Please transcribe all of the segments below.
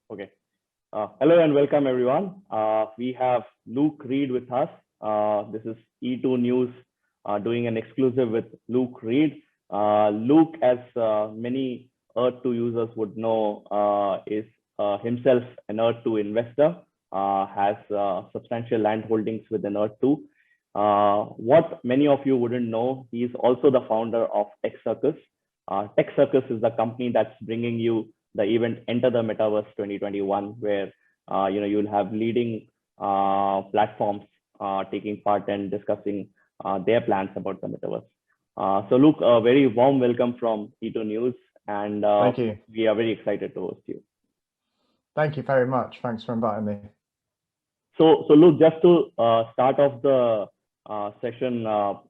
Okay. Hello and welcome everyone. We have Luke Reed with us. This is E2.News doing an exclusive with Luke Reed. Luke, as many Earth2 users would know, is himself an Earth2 investor, has substantial land holdings within Earth2. What many of you wouldn't know, he is also the founder of Circus. Circus is the company that's bringing you the event Enter the Metaverse 2021, where you'll have leading platforms taking part and discussing their plans about the metaverse. So Luke, a very warm welcome from E2.News, and thank you. We are very excited to host you. Thank you very much. Thanks for inviting me. So Luke, just to start off the session,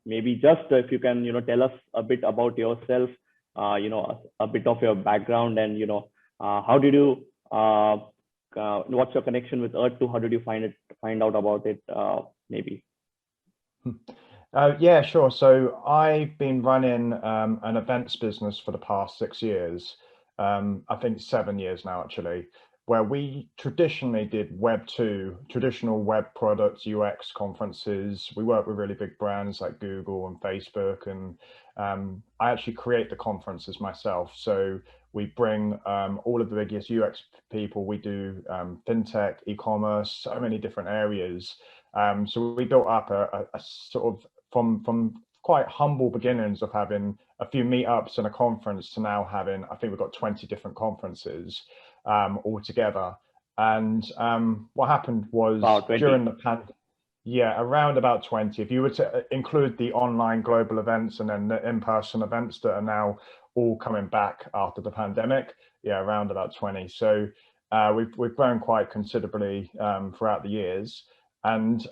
maybe just if you can tell us a bit about yourself, a bit of your background, and how did you what's your connection with Earth2? How did you find out about it? Maybe. Yeah, sure. So I've been running an events business for the past 6 years. I think 7 years now, actually, where we traditionally did Web2, traditional web products, UX conferences. We work with really big brands like Google and Facebook, and I actually create the conferences myself. So we bring all of the biggest UX people. We do fintech, e-commerce, so many different areas. So we built up a sort of from quite humble beginnings of having a few meetups and a conference to now having, I think we've got 20 different conferences all together. And what happened was during the pandemic, around about 20. If you were to include the online global events and then the in-person events that are now all coming back after the pandemic, around about 20. So we've grown quite considerably throughout the years. And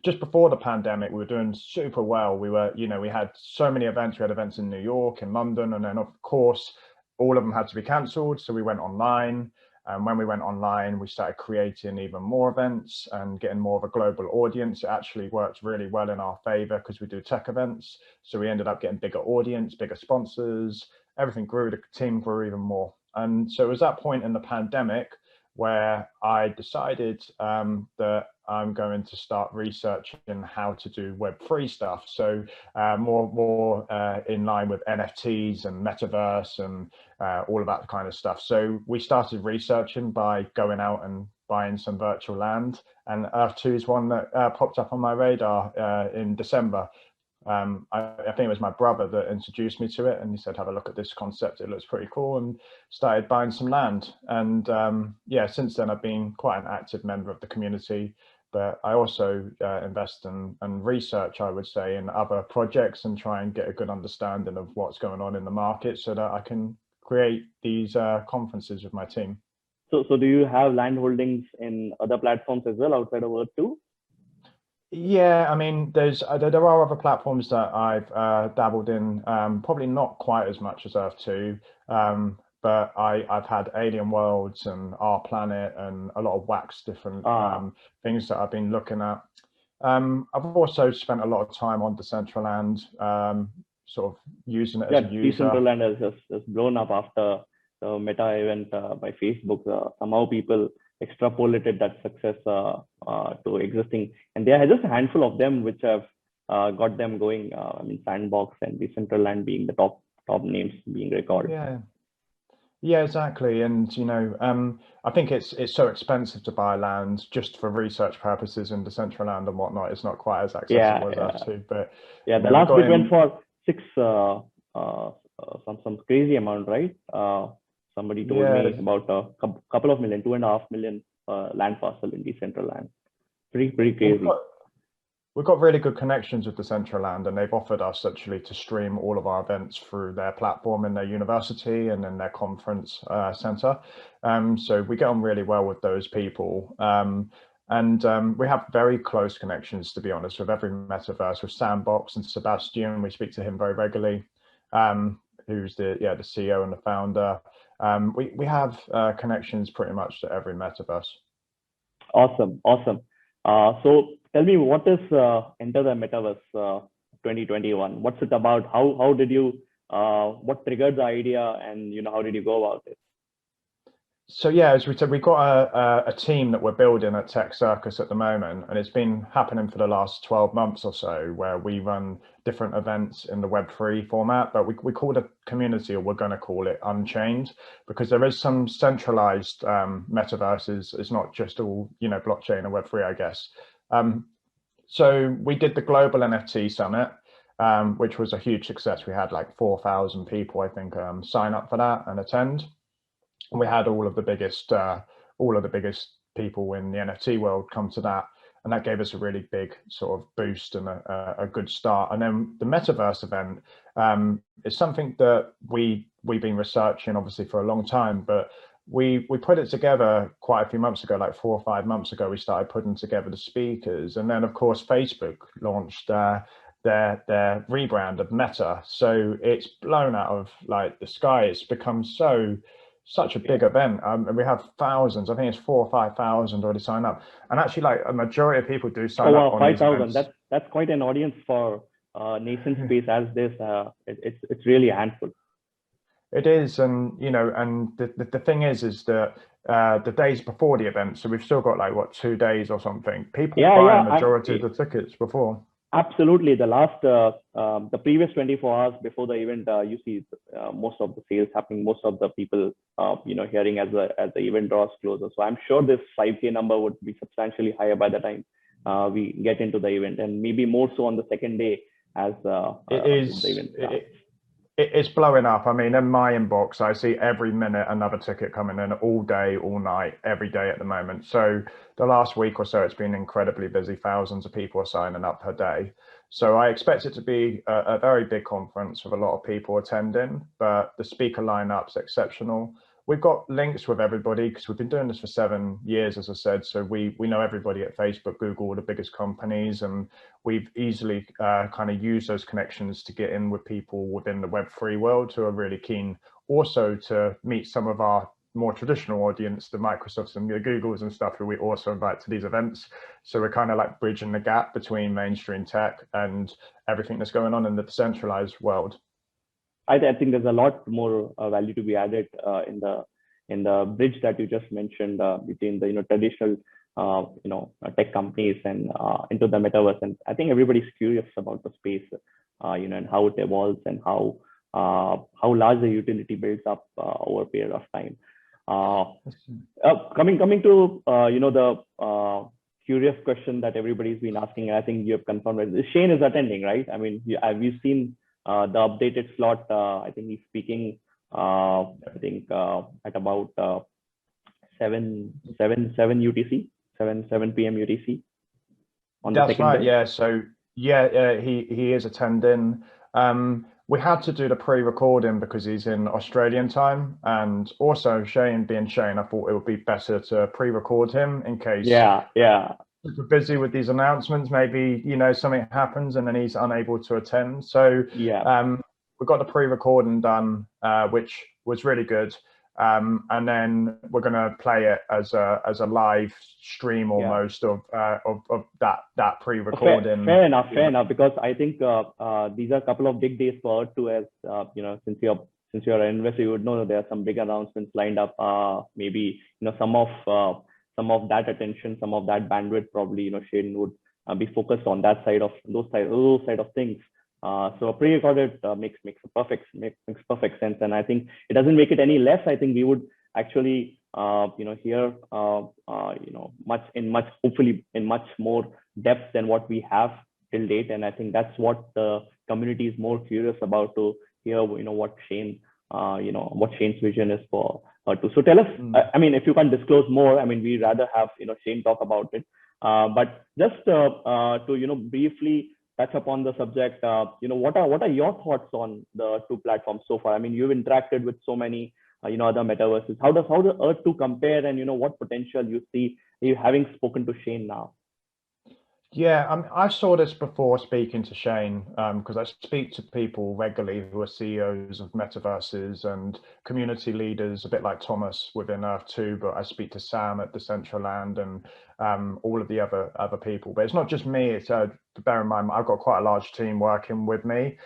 just before the pandemic, we were doing super well. We were, we had so many events. We had events in New York and London, and then of course, all of them had to be cancelled. So we went online. And when we went online, we started creating even more events and getting more of a global audience. It actually worked really well in our favor because we do tech events. So we ended up getting bigger audience, bigger sponsors, everything grew, the team grew even more. And so it was that point in the pandemic where I decided that I'm going to start researching how to do Web3 stuff. So more in line with NFTs and Metaverse and all of that kind of stuff. So we started researching by going out and buying some virtual land. And Earth2 is one that popped up on my radar in December. I think it was my brother that introduced me to it, and he said, have a look at this concept, it looks pretty cool, and started buying some land. And since then I've been quite an active member of the community, but I also invest and research, I would say, in other projects and try and get a good understanding of what's going on in the market so that I can create these conferences with my team. So do you have land holdings in other platforms as well outside of Earth2? Yeah, I mean, there are other platforms that I've dabbled in, probably not quite as much as Earth2, but I've had Alien Worlds and Our Planet and a lot of wax different things that I've been looking at. I've also spent a lot of time on Decentraland, sort of using it as a user. Decentraland has just blown up after the Meta event by Facebook. Somehow people extrapolated that success to existing, and there are just a handful of them which have got them going. I mean, Sandbox and Decentraland being the top names being recorded. Yeah, exactly. And I think it's so expensive to buy land just for research purposes in Decentraland and whatnot. It's not quite as accessible as Earth2, but the last bit went for some crazy amount, right? Somebody told me about a couple of million, 2.5 million land parcel in Decentraland. Pretty crazy. We've got really good connections with Decentraland, and they've offered us actually to stream all of our events through their platform in their university and in their conference center. So we get on really well with those people. And we have very close connections, to be honest, with every metaverse, with Sandbox and Sebastian. We speak to him very regularly, who's the CEO and the founder. We have connections pretty much to every metaverse. Awesome. So tell me, what is Enter the Metaverse 2021? What's it about? How did you what triggered the idea, and how did you go about it? So yeah, as we said, we've got a team that we're building at Tech Circus at the moment, and it's been happening for the last 12 months or so, where we run different events in the Web3 format, but we call the community, or we're going to call it Unchained, because there is some centralized metaverses. It's not just all, blockchain and Web3, I guess. So we did the Global NFT Summit, which was a huge success. We had like 4,000 people, I think, sign up for that and attend. And we had all of the biggest people in the NFT world come to that, and that gave us a really big sort of boost and a good start. And then the Metaverse event is something that we've been researching obviously for a long time, but we put it together quite a few months ago, like 4 or 5 months ago. We started putting together the speakers, and then of course Facebook launched their rebrand of Meta, so it's blown out of like the sky. It's become such a big event, and we have thousands. I think it's 4,000 or 5,000 already signed up, and actually, like a majority of people do sign up on 5,000. these events. That's quite an audience for nascent space as this. It's really a handful. It is, and and the thing is that the days before the event, so we've still got like what, 2 days or something. People buy a majority of the tickets before. Absolutely. The previous 24 hours before the event, you see most of the sales happening, most of the people, hearing as the event draws closer. So I'm sure this 5K number would be substantially higher by the time we get into the event, and maybe more so on the second day as the event starts. It's blowing up. I mean, in my inbox, I see every minute another ticket coming in, all day, all night, every day at the moment. So the last week or so, it's been incredibly busy. Thousands of people are signing up per day. So I expect it to be a very big conference with a lot of people attending, but the speaker lineup's exceptional. We've got links with everybody because we've been doing this for 7 years, as I said. So we know everybody at Facebook, Google, the biggest companies, and we've easily kind of used those connections to get in with people within the Web3 world who are really keen also to meet some of our more traditional audience, the Microsofts and the Googles and stuff, who we also invite to these events. So we're kind of like bridging the gap between mainstream tech and everything that's going on in the decentralized world. I think there's a lot more value to be added in the bridge that you just mentioned between the traditional tech companies and into the metaverse. And I think everybody's curious about the space, and how it evolves and how large the utility builds up over a period of time. Coming to the curious question that everybody's been asking, and I think you have confirmed it. Shane is attending, right? I mean, we've seen the updated slot. I think he's speaking. At about 7 UTC, 7 p.m. UTC. That's right. Yeah. So yeah, he is attending. We had to do the pre-recording because he's in Australian time, and also Shane being Shane, I thought it would be better to pre-record him in case. Yeah. Super busy with these announcements, maybe something happens and then he's unable to attend. So we got the pre-recording done, which was really good, and then we're going to play it as a live stream almost of that pre-recording. Fair enough, because I think these are a couple of big days for us too, as since you're an investor, you would know that there are some big announcements lined up. Maybe some of that attention, some of that bandwidth, probably Shane would be focused on that side of those side of things. So a pre-recorded makes perfect sense, and I think it doesn't make it any less. I think we would actually hear hopefully in much more depth than what we have till date, and I think that's what the community is more curious about, to hear what Shane's vision is for to. So tell us, I mean, if you can disclose more, I mean, we'd rather have Shane talk about it, but just to briefly touch upon the subject, what are your thoughts on the two platforms so far? I mean, you've interacted with so many other metaverses. How does the Earth 2 compare, and what potential you see, you having spoken to Shane now? Yeah, I saw this before speaking to Shane, because I speak to people regularly who are CEOs of metaverses and community leaders, a bit like Thomas within Earth 2, but I speak to Sam at Decentraland and all of the other people. But it's not just me. It's bear in mind, I've got quite a large team working with me,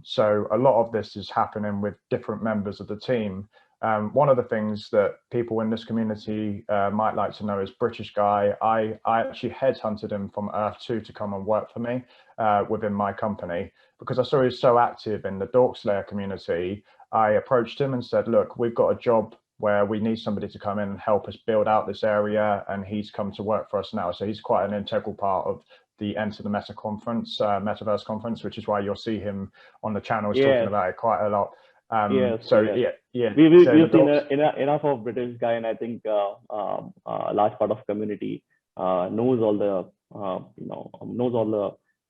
so a lot of this is happening with different members of the team. One of the things that people in this community might like to know is British guy. I actually headhunted him from Earth-2 to come and work for me within my company because I saw he was so active in the Dork Slayer community. I approached him and said, look, we've got a job where we need somebody to come in and help us build out this area, and he's come to work for us now. So he's quite an integral part of the Enter the Meta conference, Metaverse conference, which is why you'll see him on the channels talking about it quite a lot. So yeah. We've seen enough of British guy, and I think a large part of community knows all the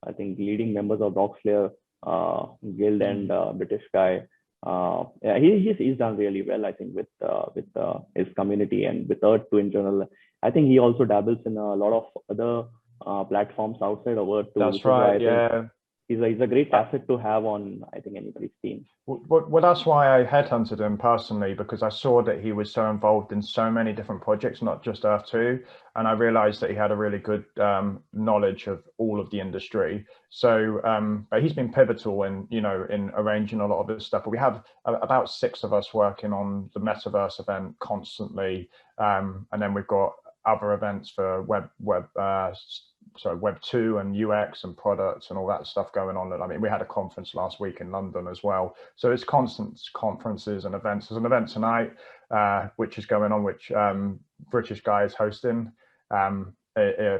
I think leading members of Rock Slayer guild and British guy. Yeah, he's done really well, I think, with his community and with Earth 2 in general. I think he also dabbles in a lot of other platforms outside of Earth 2. That's right. Yeah. He's a great asset to have on, I think, anybody's team. Well, that's why I headhunted him personally, because I saw that he was so involved in so many different projects, not just Earth 2, and I realized that he had a really good knowledge of all of the industry. So but he's been pivotal in, in arranging a lot of this stuff. But we have about 6 of us working on the Metaverse event constantly, and then we've got other events for Web 2 and UX and products and all that stuff going on. I mean, we had a conference last week in London as well. So it's constant conferences and events. There's an event tonight, which is going on, which British guy is hosting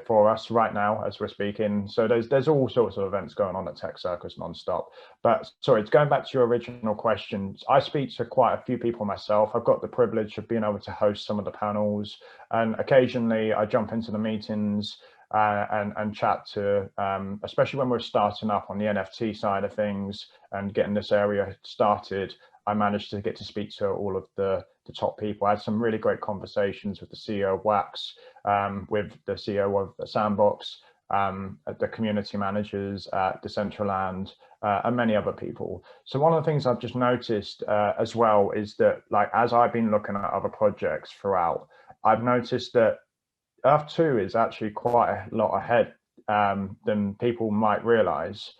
for us right now as we're speaking. So there's all sorts of events going on at Tech Circus nonstop. But sorry, it's going back to your original questions. I speak to quite a few people myself. I've got the privilege of being able to host some of the panels, and occasionally I jump into the meetings and chat to, especially when we're starting up on the NFT side of things and getting this area started. I managed to get to speak to all of the top people. I had some really great conversations with the CEO of Wax, with the CEO of Sandbox, the community managers at Decentraland, and many other people. So one of the things I've just noticed as well is that, like, as I've been looking at other projects throughout, I've noticed that Earth 2 is actually quite a lot ahead than people might realize.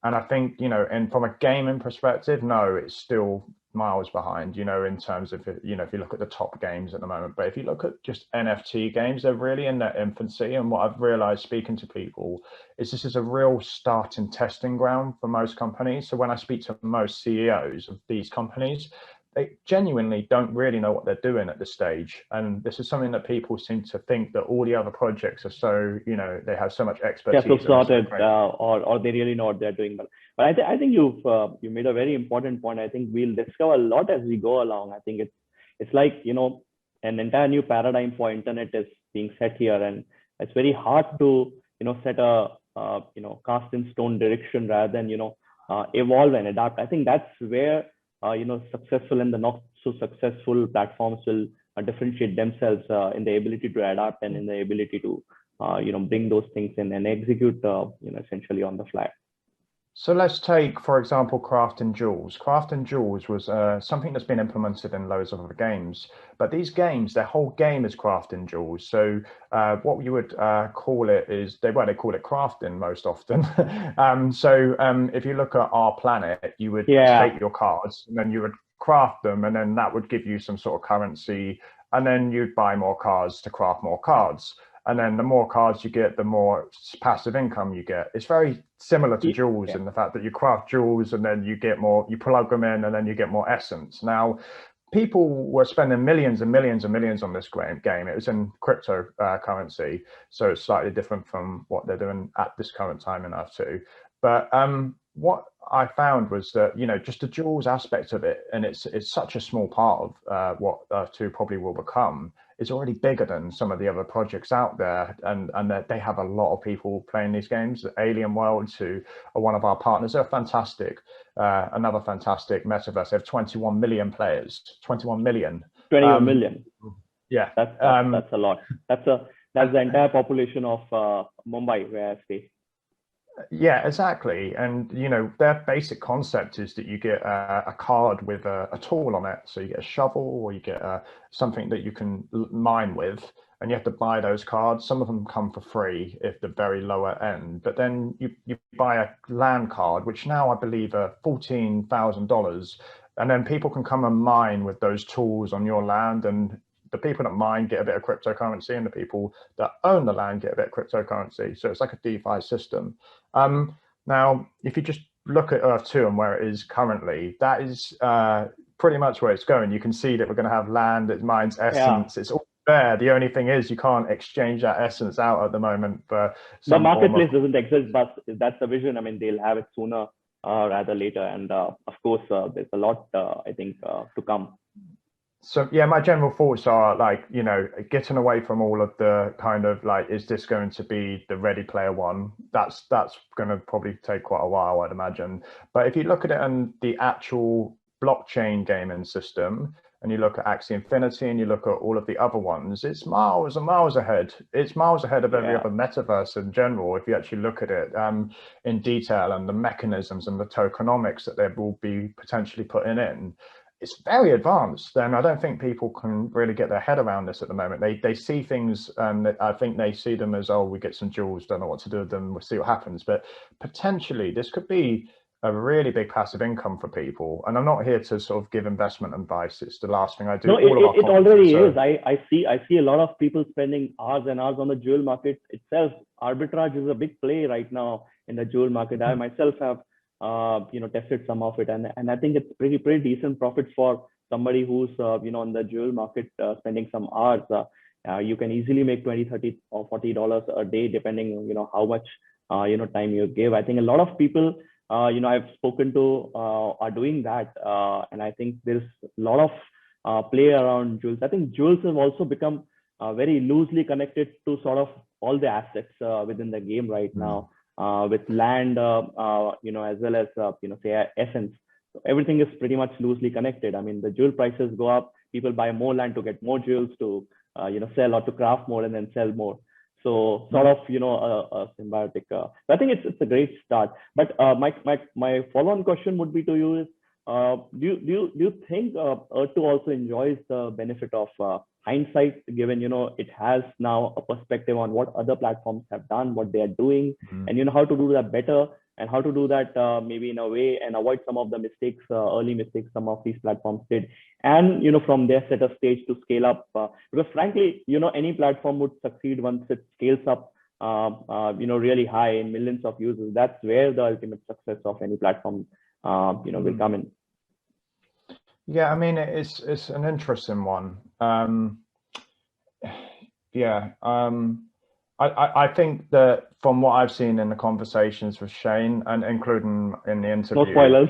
And I think, and from a gaming perspective, no, it's still miles behind, in terms of, if you look at the top games at the moment. But if you look at just NFT games, they're really in their infancy. And what I've realized speaking to people is this is a real starting testing ground for most companies. So when I speak to most CEOs of these companies, they genuinely don't really know what they're doing at this stage. And this is something that people seem to think that all the other projects are so, they have so much expertise. Yeah, so sorted, or they really know what they're doing. But I think you made a very important point. I think we'll discover a lot as we go along. I think it's like, an entire new paradigm for internet is being set here, and it's very hard to, set a, cast in stone direction rather than, evolve and adapt. I think that's where successful and the not so successful platforms will differentiate themselves in the ability to adapt and in the ability to bring those things in and execute essentially on the fly. So let's take, for example, Craft and Jewels. Craft and Jewels was something that's been implemented in loads of other games, but these games, their whole game is Craft and Jewels. So what you would call it is, they call it crafting most often. If you look at Our Planet, you would take your cards and then you would craft them, and then that would give you some sort of currency, and then you'd buy more cards to craft more cards. And then the more cards you get, the more passive income you get. It's very similar to jewels in the fact that you craft jewels and then you get more, you plug them in and then you get more essence. Now, people were spending millions and millions and millions on this game. It was in cryptocurrency, so it's slightly different from what they're doing at this current time in Earth 2. But what I found was that, just the jewels aspect of it, and it's such a small part of what Earth 2 probably will become, is already bigger than some of the other projects out there, and they have a lot of people playing these games. Alien Worlds, who are one of our partners, they're fantastic. Another fantastic metaverse. They have 21 million players. 21 million. 21 million. Yeah, that's a lot. That's the entire population of Mumbai, where I stay. Yeah, exactly. And their basic concept is that you get a card with a tool on it. So you get a shovel, or you get something that you can mine with, and you have to buy those cards. Some of them come for free if the very lower end, but then you buy a land card, which now I believe are $14,000, and then people can come and mine with those tools on your land, and the people that mine get a bit of cryptocurrency, and the people that own the land get a bit of cryptocurrency. So it's like a DeFi system. Now, if you just look at Earth 2 and where it is currently, that is pretty much where it's going. You can see that we're going to have land, it mines essence, it's all there. The only thing is you can't exchange that essence out at the moment for the some marketplace doesn't exist, but that's the vision. I mean, they'll have it sooner rather later, and of course there's a lot I think to come. So yeah, my general thoughts are like, you know, getting away from all of the kind of like, is this going to be the Ready Player One? That's going to probably take quite a while, I'd imagine. But if you look at it in the actual blockchain gaming system, and you look at Axie Infinity, and you look at all of the other ones, it's miles and miles ahead. It's miles ahead of every other metaverse in general, if you actually look at it in detail, and the mechanisms and the tokenomics that they will be potentially putting in. It's very advanced, and I don't think people can really get their head around this at the moment. They see things, and I think they see them as, oh, we get some jewels, don't know what to do with them, we'll see what happens. But potentially this could be a really big passive income for people. And I'm not here to sort of give investment advice. It's the last thing I do. No, it already is. I see a lot of people spending hours and hours on the jewel market itself. Arbitrage is a big play right now in the jewel market. I myself have tested some of it, and I think it's pretty decent profits for somebody who's on the jewel market spending some hours. You can easily make 20, 30 or $40 a day, depending on how much time you give. I think a lot of people I've spoken to are doing that, and I think there's a lot of play around jewels. I think jewels have also become very loosely connected to sort of all the assets within the game right now. With land, as well as say essence. So everything is pretty much loosely connected. I mean, the jewel prices go up, people buy more land to get more jewels to sell, or to craft more and then sell more. So sort of a symbiotic. So I think it's a great start. But my follow-on question would be to you is, do you think Earth2 also enjoys the benefit of hindsight, given it has now a perspective on what other platforms have done, what they are doing, and how to do that better, and how to do that maybe in a way and avoid some of the mistakes, early mistakes some of these platforms did, and from there set a stage to scale up, because frankly any platform would succeed once it scales up really high in millions of users. That's where the ultimate success of any platform will come in. Yeah, I mean, it's an interesting one. I think that from what I've seen in the conversations with Shane, and including in the interview, no spoilers.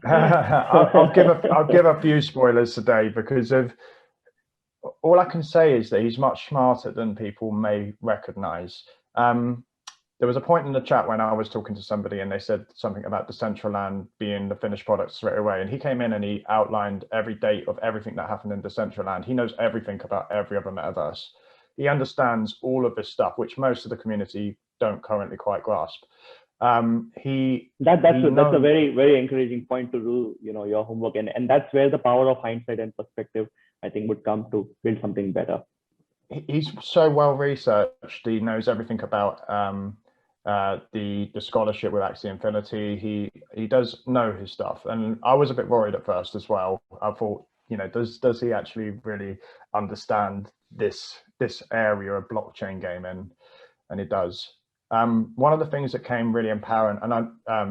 I'll give a few spoilers today, because of all I can say is that he's much smarter than people may recognize. There was a point in the chat when I was talking to somebody and they said something about Decentraland being the finished product straight away. And he came in and he outlined every date of everything that happened in Decentraland. He knows everything about every other metaverse. He understands all of this stuff, which most of the community don't currently quite grasp. That's a very, very encouraging point to do, your homework. And that's where the power of hindsight and perspective, I think, would come to build something better. He's so well researched. He knows everything about the scholarship with Axie Infinity. He does know his stuff, and I was a bit worried at first as well. I thought, does he actually really understand this area of blockchain gaming? And he does. One of the things that came really apparent, and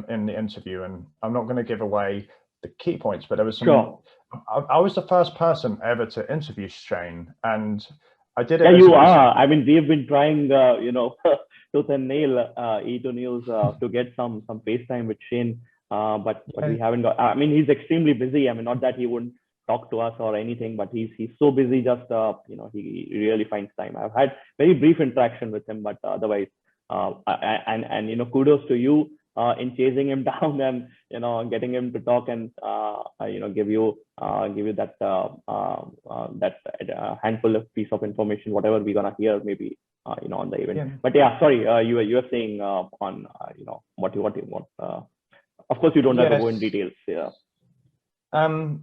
in the interview, and I'm not going to give away the key points, but there was some. Sure. I was the first person ever to interview Shane, and I did it. Yeah, you are. I mean, we've been trying, tooth and nail, E2.News to get some FaceTime with Shane, but we haven't got. I mean, he's extremely busy. I mean, not that he wouldn't talk to us or anything, but he's so busy. Just he really finds time. I've had very brief interaction with him, but otherwise, and kudos to you in chasing him down and getting him to talk and give you that handful of piece of information, whatever we're gonna hear maybe on the event. Yeah. But yeah, sorry, you were saying on what you want. Of course, you don't have to go in details.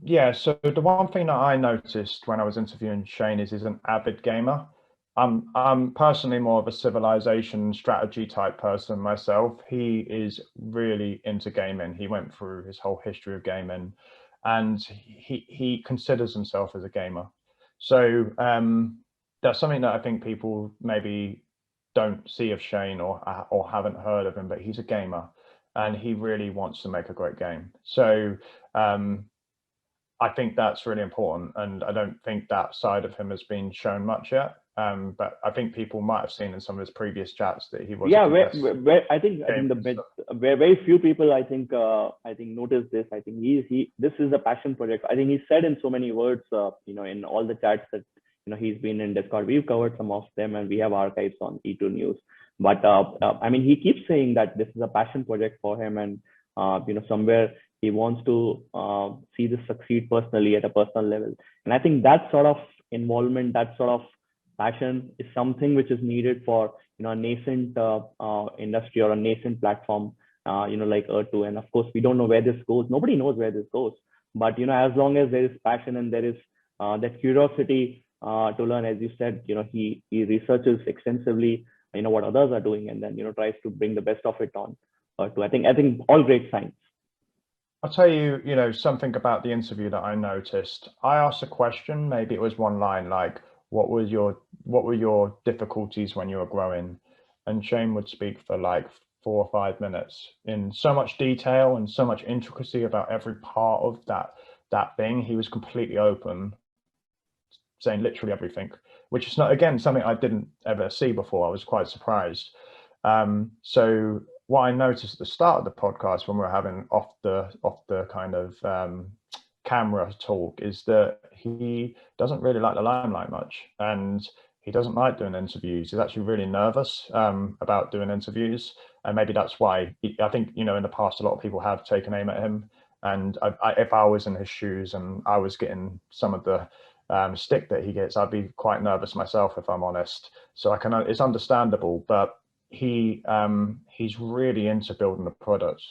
Yeah. So the one thing that I noticed when I was interviewing Shane is he's an avid gamer. I'm personally more of a civilization strategy type person myself. He is really into gaming. He went through his whole history of gaming. and he considers himself as a gamer. So that's something that I think people maybe don't see of Shane or haven't heard of him, but he's a gamer and he really wants to make a great game. So I think that's really important, and I don't think that side of him has been shown much yet. But I think people might have seen in some of his previous chats that he was. Yeah, I think very few people I think notice this. I think this is a passion project. I think he said in so many words, in all the chats that he's been in Discord. We've covered some of them, and we have archives on E2.News. But I mean, he keeps saying that this is a passion project for him, and somewhere he wants to see this succeed personally at a personal level. And I think that sort of involvement, that sort of passion is something which is needed for a nascent industry or a nascent platform, like Earth2. And of course, we don't know where this goes. Nobody knows where this goes. But as long as there is passion and there is that curiosity to learn, as you said, he researches extensively, what others are doing, and then tries to bring the best of it on Earth2. I think all great signs. I'll tell you, something about the interview that I noticed. I asked a question, maybe it was one line, like, what were your difficulties when you were growing? And Shane would speak for like 4 or 5 minutes in so much detail and so much intricacy about every part of that thing. He was completely open, saying literally everything, which is not, again, something I didn't ever see before. I was quite surprised. So what I noticed at the start of the podcast when we were having off the kind of camera talk is that he doesn't really like the limelight much, and he doesn't like doing interviews. He's actually really nervous about doing interviews, and maybe that's why I think in the past a lot of people have taken aim at him. And if I was in his shoes and I was getting some of the stick that he gets, I'd be quite nervous myself, if I'm honest. So it's understandable, but he's really into building the product.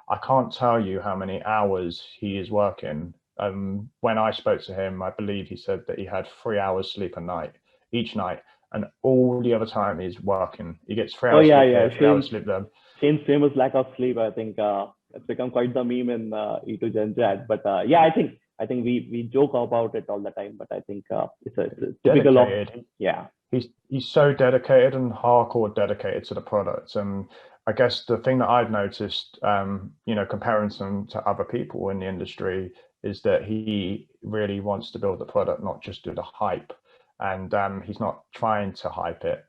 I can't tell you how many hours he is working. When I spoke to him, I believe he said that he had 3 hours sleep a night, each night, and all the other time he's working. He gets 3 hours sleep here, 3 hours sleep there. Shane's famous lack of sleep, I think, it's become quite the meme in E2 Gen Chat. But I think we joke about it all the time, but I think it's a typical of, yeah. He's so dedicated and hardcore dedicated to the product. And I guess the thing that I've noticed, comparing him to other people in the industry, is that he really wants to build the product, not just do the hype. And he's not trying to hype it.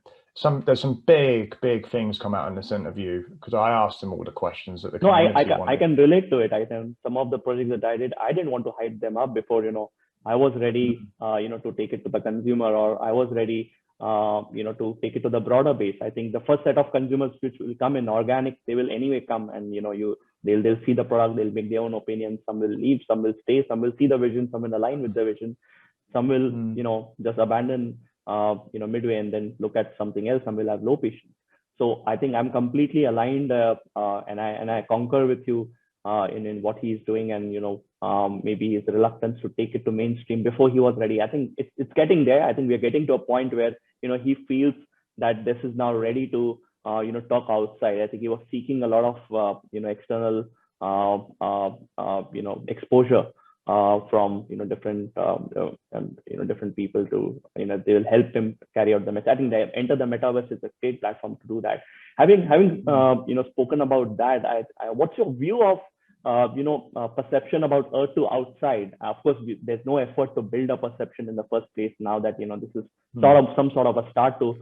There's some big things come out in this interview, because I asked him all the questions that the community wanted. I can relate to it. Some of the projects that I didn't want to hype them up before, I was ready, to take it to the consumer, or I was ready, to take it to the broader base. I think the first set of consumers which will come in organic, they will anyway come, and they'll see the product, they'll make their own opinions. Some will leave, some will stay, some will see the vision, some will align with the vision, some will just abandon midway and then look at something else. Some will have low patience. So I think I'm completely aligned, and I concur with you in what he's doing, and maybe his reluctance to take it to mainstream before he was ready. I think it's getting there. I think we're getting to a point where he feels that this is now ready to talk outside. I think he was seeking a lot of external exposure from different different people to they will help him carry out the message. I think EnterTheMetaverse is a great platform to do that. Having spoken about that, what's your view of perception about Earth2 outside? Of course, there's no effort to build a perception in the first place. Now that this is some sort of a start to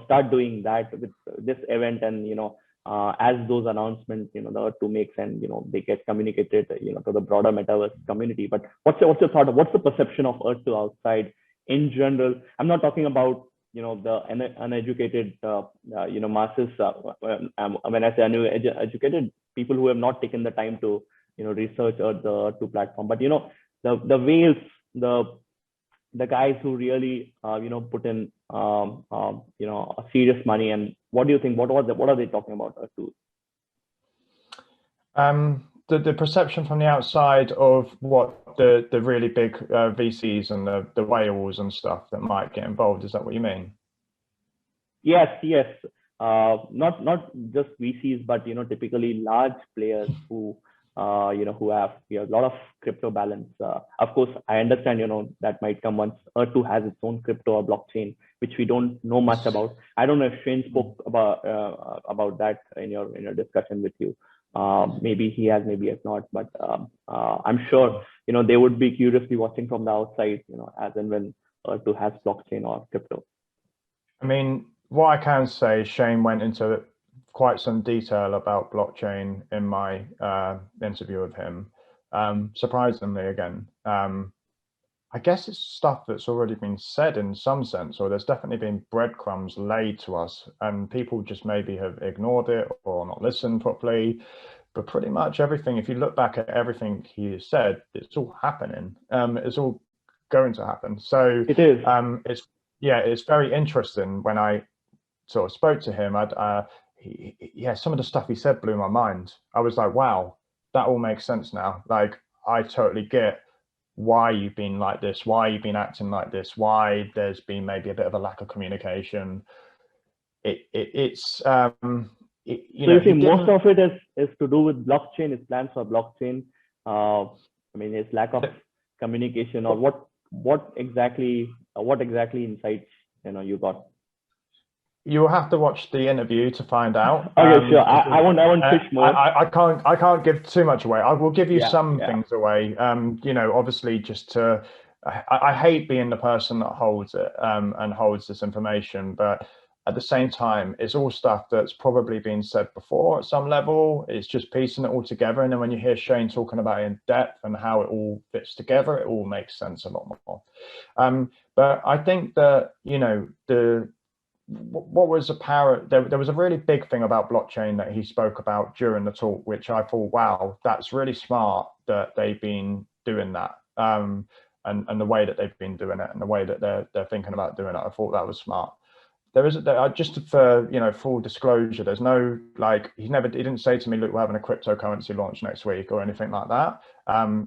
start doing that with this event, and as those announcements the Earth2 makes, and they get communicated to the broader metaverse community. But what's your thought of what's the perception of Earth2 outside in general? I'm not talking about the uneducated masses. When I say uneducated, people who have not taken the time to research the Earth2 platform, but the whales, the guys who really put in serious money. And what do you think? What are they talking about Earth2? The perception from the outside of what the really big VCs and the whales and stuff that might get involved. Is that what you mean? Yes. Not just VCs, but typically large players who who have a lot of crypto balance. Of course, I understand, that might come once E2 has its own crypto or blockchain, which we don't know much about. I don't know if Shane spoke about that in your discussion with you. Maybe he has, maybe he has not, but I'm sure they would be curiously watching from the outside, as and when E2 has blockchain or crypto. I mean, what I can say, Shane went into quite some detail about blockchain in my interview with him. Surprisingly, again, I guess it's stuff that's already been said in some sense, or there's definitely been breadcrumbs laid to us, and people just maybe have ignored it or not listened properly. But pretty much everything, if you look back at everything he has said, it's all happening. It's all going to happen. So it is. It's very interesting. When I sort of spoke to him, some of the stuff he said blew my mind. I was like, wow, that all makes sense now. Like, I totally get why you've been like this, why you've been acting like this, why there's been maybe a bit of a lack of communication. So you see, most of it is to do with blockchain, his plans for blockchain. His lack of communication, or what exactly insights you got. You'll have to watch the interview to find out. Okay, sure. I won't push more. I can't give too much away. I will give you some things away. Obviously, just to. I hate being the person that holds it and holds this information, but at the same time, it's all stuff that's probably been said before at some level. It's just piecing it all together, and then when you hear Shane talking about it in depth and how it all fits together, it all makes sense a lot more. But I think that what was apparent, there was a really big thing about blockchain that he spoke about during the talk, which I thought, wow, that's really smart that they've been doing that, and the way that they've been doing it and the way that they're thinking about doing it. I thought that was smart. There is just for full disclosure, there's no, like, he didn't say to me, look, we're having a cryptocurrency launch next week or anything like that.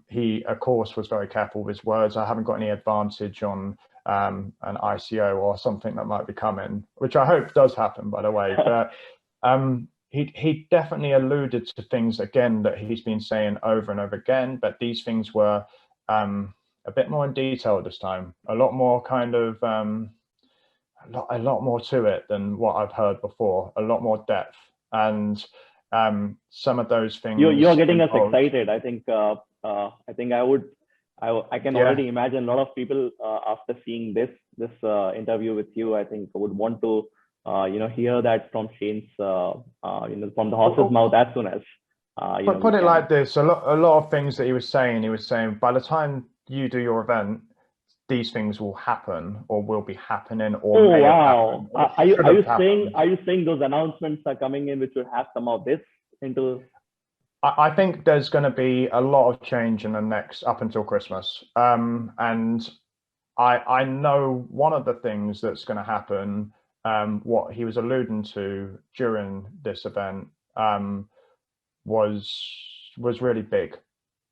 He of course was very careful with his words. I haven't got any advantage on an ICO or something that might be coming, which I hope does happen, by the way. But he definitely alluded to things again that he's been saying over and over again, but these things were a bit more in detail this time, a lot more kind of a lot more to it than what I've heard before, a lot more depth, and some of those things. You're getting us excited. I think I can already imagine a lot of people after seeing this interview with you, I think would want to hear that from Shane's from the horse's mouth as soon as. Put it like this: a lot of things that he was saying. By the time you do your event, these things will happen, or will be happening, or may have happened, or are you saying those announcements are coming in, which will have some of this into? I think there's going to be a lot of change in the next up until Christmas, and I know one of the things that's going to happen. What he was alluding to during this event was really big.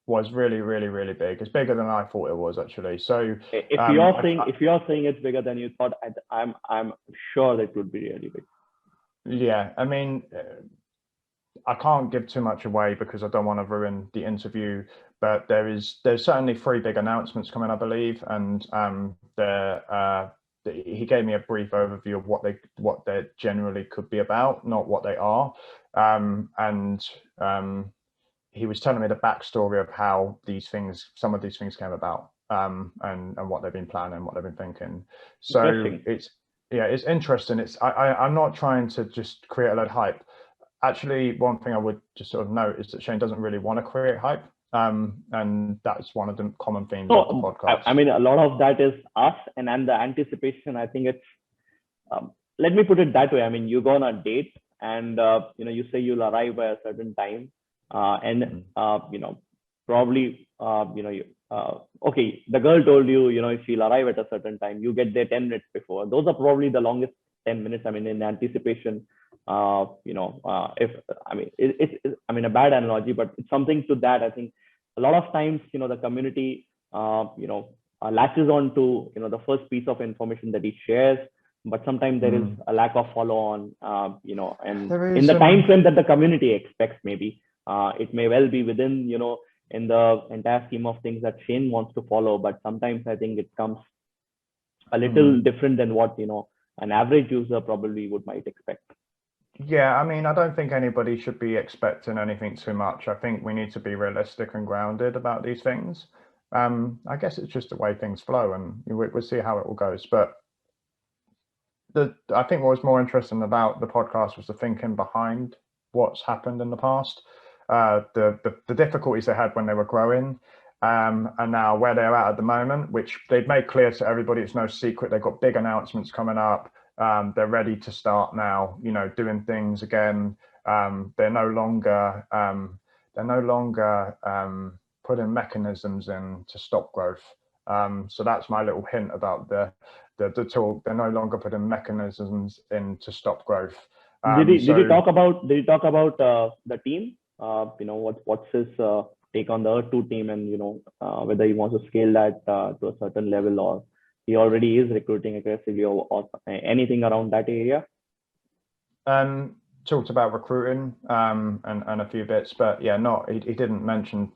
Was really big. It's bigger than I thought it was, actually. So if you're saying it's bigger than you thought, I'm sure that would be really big. Yeah, I mean, I can't give too much away because I don't want to ruin the interview. But there's certainly 3 big announcements coming, I believe, and he gave me a brief overview of what they generally could be about, not what they are, he was telling me the backstory of how some of these things came about, and what they've been planning, what they've been thinking. So it's interesting. I'm not trying to just create a load of hype. Actually, one thing I would just sort of note is that Shane doesn't really want to create hype, and that's one of the common themes of the podcast. I mean, a lot of that is us, and the anticipation. I think it's. Let me put it that way. I mean, you go on a date, and you say you'll arrive by a certain time. Probably, okay, the girl told you, she'll arrive at a certain time. You get there 10 minutes before. Those are probably the longest 10 minutes. I mean, in anticipation, it's a bad analogy, but it's something to that. I think a lot of times, the community, latches on to, the first piece of information that he shares, but sometimes there is a lack of follow on, and in the time frame that the community expects, maybe. It may well be within, in the entire scheme of things that Shane wants to follow, but sometimes I think it comes a little different than what, an average user probably might expect. Yeah, I mean, I don't think anybody should be expecting anything too much. I think we need to be realistic and grounded about these things. I guess it's just the way things flow, and we'll see how it all goes. But I think what was more interesting about the podcast was the thinking behind what's happened in the past, the difficulties they had when they were growing, and now where they're at the moment, which they've made clear to everybody. It's no secret. They've got big announcements coming up. They're ready to start now, doing things again. They're no longer putting mechanisms in to stop growth. So that's my little hint about the talk. They're no longer putting mechanisms in to stop growth. Did he talk about the team? What's his take on the Earth2 team, and whether he wants to scale that to a certain level, or he already is recruiting aggressively, or anything around that area? Talked about recruiting and a few bits, but yeah, he didn't mention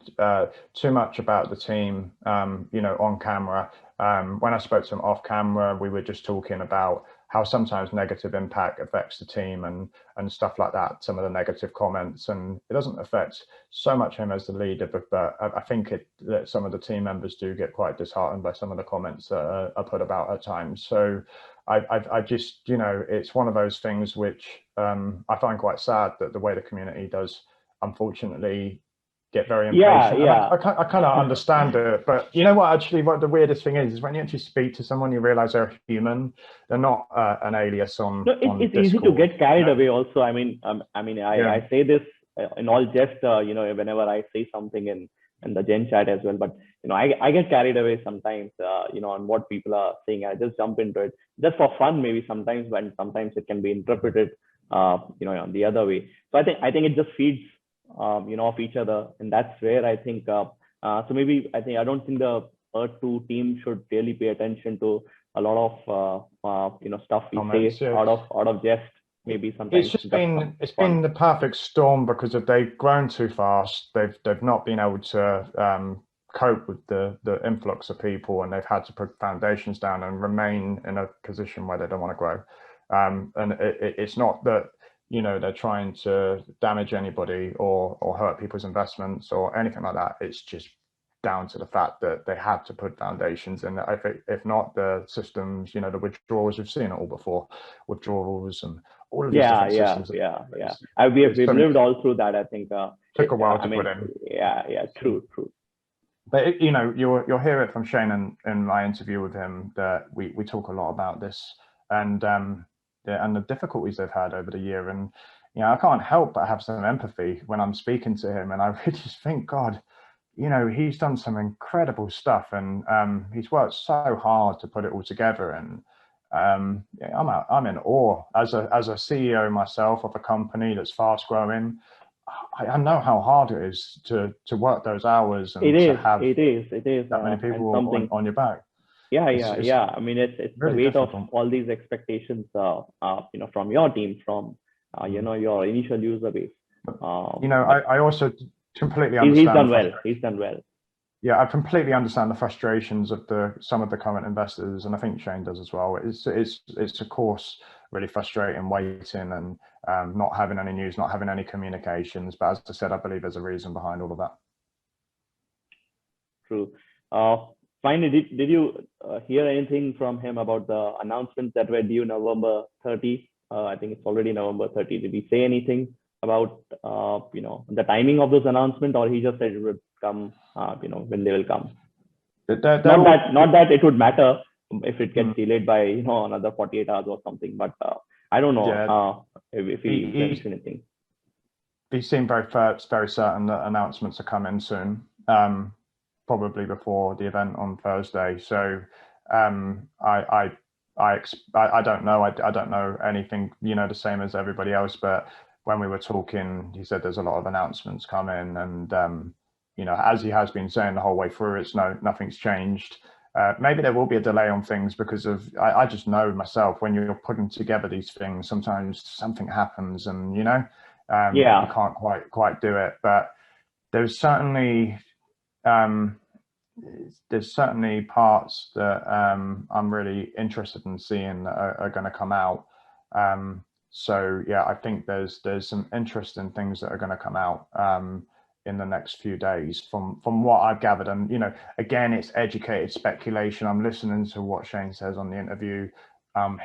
too much about the team, on camera. When I spoke to him off camera, we were just talking about how sometimes negative impact affects the team and stuff like that, some of the negative comments, and it doesn't affect so much him as the leader, but I think that some of the team members do get quite disheartened by some of the comments that are put about at times. So I just, it's one of those things which I find quite sad, that the way the community does, unfortunately, get very impatient. Yeah. I kind of understand it, but you know what? Actually, what the weirdest thing is when you actually speak to someone, you realize they're a human. They're not an alias on. No, it's Discord, easy to get carried away. Also, I say this in all jest, whenever I say something in the Gen chat as well. But I get carried away sometimes, on what people are saying. I just jump into it just for fun, maybe sometimes, but sometimes it can be interpreted, on the other way. So I think it just feeds, off each other, and that's where I think. So maybe I don't think the Earth2 team should really pay attention to a lot of stuff we comments, say out of jest. Maybe sometimes it's been the perfect storm, because if they've grown too fast, they've not been able to cope with the influx of people, and they've had to put foundations down and remain in a position where they don't want to grow. And it's not that they're trying to damage anybody or hurt people's investments or anything like that. It's just down to the fact that they had to put foundations in. If not, the systems, the withdrawals, we've seen it all before, withdrawals and all of these different systems. We've lived all through that. I think took a while to put in. Yeah, true. But you'll hear it from Shane in my interview with him, that we talk a lot about this and the difficulties they've had over the year. And I can't help but have some empathy when I'm speaking to him, and I really just think, God, he's done some incredible stuff, and he's worked so hard to put it all together. And I'm in awe as a CEO myself of a company that's fast growing. I know how hard it is to work those hours and to have it is that many people on your back. Yeah. I mean, it's really the weight difficult. Of all these expectations, from your team, from your initial user base. I also completely understand. He's done well. Yeah, I completely understand the frustrations of some of the current investors, and I think Shane does as well. It's of course really frustrating waiting and not having any news, not having any communications. But as I said, I believe there's a reason behind all of that. True. Finally, did you hear anything from him about the announcements that were due November 30? I think it's already November 30. Did he say anything about the timing of those announcements, or he just said it would come when they will come? Not that it would matter if it gets delayed by another 48 hours or something, but I don't know if he mentioned anything. He seemed very certain that announcements are coming soon, probably before the event on Thursday. So I don't know. I don't know anything the same as everybody else, but when we were talking, he said there's a lot of announcements coming, and as he has been saying the whole way through, nothing's changed. Maybe there will be a delay on things because of I just know myself, when you're putting together these things, sometimes something happens, and You can't quite do it. But there's certainly parts that I'm really interested in seeing that are going to come out. So yeah, I think there's some interesting things that are going to come out in the next few days from what I've gathered. And again, it's educated speculation. I'm listening to what Shane says on the interview,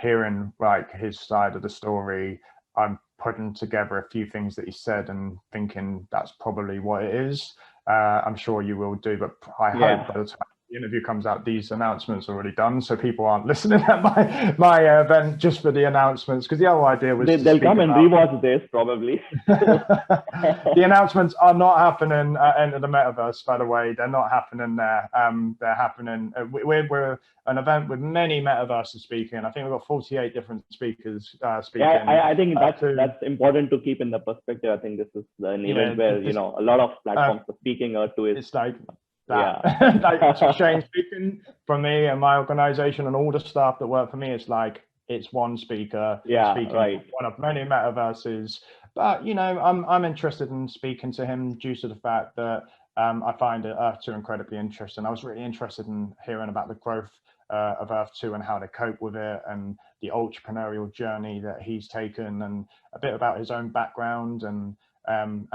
hearing like his side of the story. I'm putting together a few things that he said and thinking that's probably what it is. I'm sure you will do, but I hope by the time the interview comes out, these announcements are already done, so people aren't listening at my event just for the announcements, because the whole idea was they'll come and rewatch this probably. The announcements are not happening at Enter the Metaverse, by the way. They're not happening there. They're happening. We're an event with many metaverses speaking. I think we've got 48 different speakers speaking. Yeah, I think that's important to keep in the perspective. I think this is an event where a lot of platforms are speaking. It's like that. Like Shane speaking from me and my organization and all the staff that work for me. It's one speaker speaking one of many metaverses. But I'm interested in speaking to him due to the fact that I find Earth 2 incredibly interesting. I was really interested in hearing about the growth of Earth 2 and how they cope with it, and the entrepreneurial journey that he's taken, and a bit about his own background, and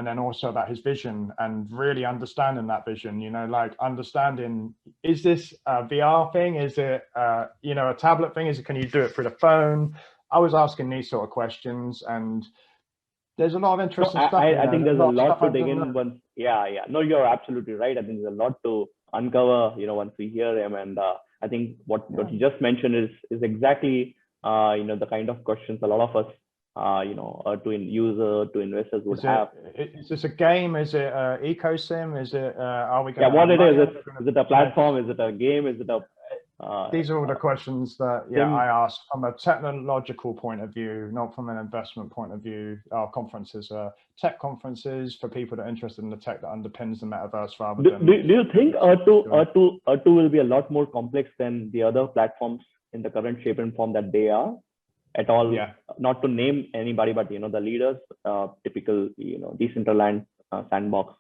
then also about his vision, and really understanding that vision. Like understanding, is this a VR thing? Is it a tablet thing? Can you do it through the phone? I was asking these sort of questions, and there's a lot of interesting stuff. I think there's a lot to dig in once. No, you're absolutely right. I think there's a lot to uncover, once we hear him. And I think what you just mentioned is exactly, the kind of questions a lot of us, to investors would have. Is this a game? Is it an eco-sim? Is it, are we going what it is it a platform? Is it a game? Is it a these are all the questions that I ask from a technological point of view, not from an investment point of view. Our conferences are tech conferences for people that are interested in the tech that underpins the metaverse. Rather than do you think R2 will be a lot more complex than the other platforms in the current shape and form that they are at all? Not to name anybody, but the leaders, typical Decentraland sandbox.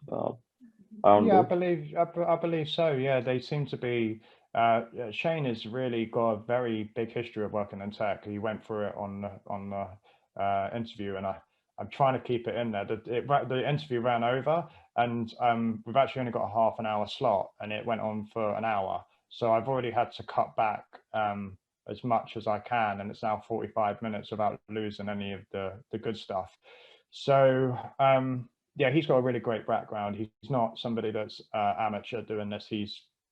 I believe so. Yeah, they seem to be. Shane has really got a very big history of working in tech. He went through it on the interview, and I'm trying to keep it in there. The interview ran over, and we've actually only got a half an hour slot, and it went on for an hour. So I've already had to cut back as much as I can, and it's now 45 minutes without losing any of the good stuff. So he's got a really great background. He's not somebody that's amateur doing this.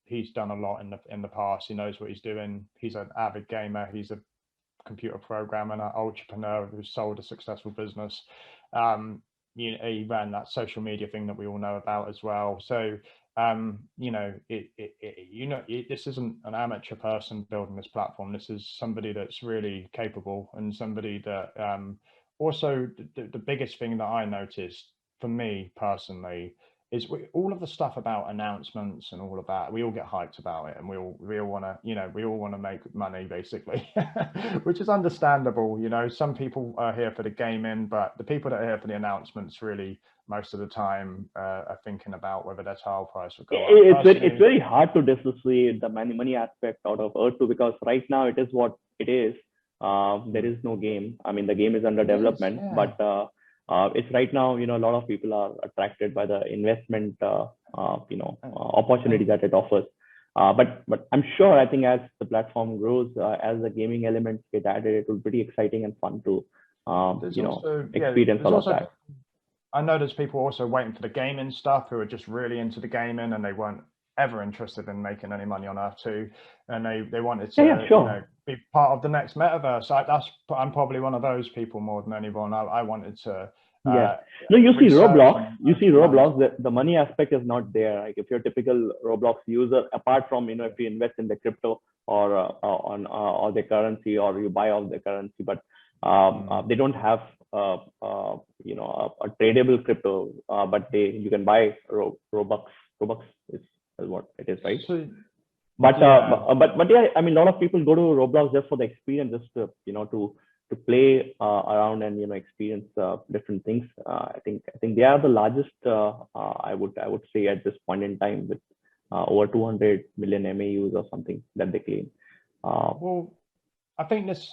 He's done a lot in the past. He knows what he's doing. He's an avid gamer. He's a computer programmer and an entrepreneur who sold a successful business. He ran that social media thing that we all know about as well. So this isn't an amateur person building this platform. This is somebody that's really capable, and somebody that also the biggest thing that I noticed for me personally is all of the stuff about announcements and all of that. We all get hyped about it, and we all want to make money basically, which is understandable. Some people are here for the gaming, but the people that are here for the announcements really most of the time are thinking about whether their tile price will go up. It's very hard to dissociate the money aspect out of Earth2, because right now it is what it is. There is no game. I mean, the game is under development, but it's right now, a lot of people are attracted by the investment, opportunity that it offers. But I'm sure, I think as the platform grows, as the gaming elements get added, it will be pretty exciting and fun to, experience all of that. I know there's people also waiting for the gaming stuff who are just really into the gaming, and they weren't ever interested in making any money on Earth 2, and they wanted to be part of the next metaverse. I'm probably one of those people more than anyone. I wanted to you see Roblox, the money aspect is not there. Like if you're a typical Roblox user, apart from if you invest in the crypto or the currency, or you buy off the currency, but they don't have a tradable crypto, but you can buy Robux is what it is, right? So, but I mean, a lot of people go to Roblox just for the experience, just to play around and experience different things. I think they are the largest. I would say at this point in time with over 200 million MAUs or something that they claim. Well, I think this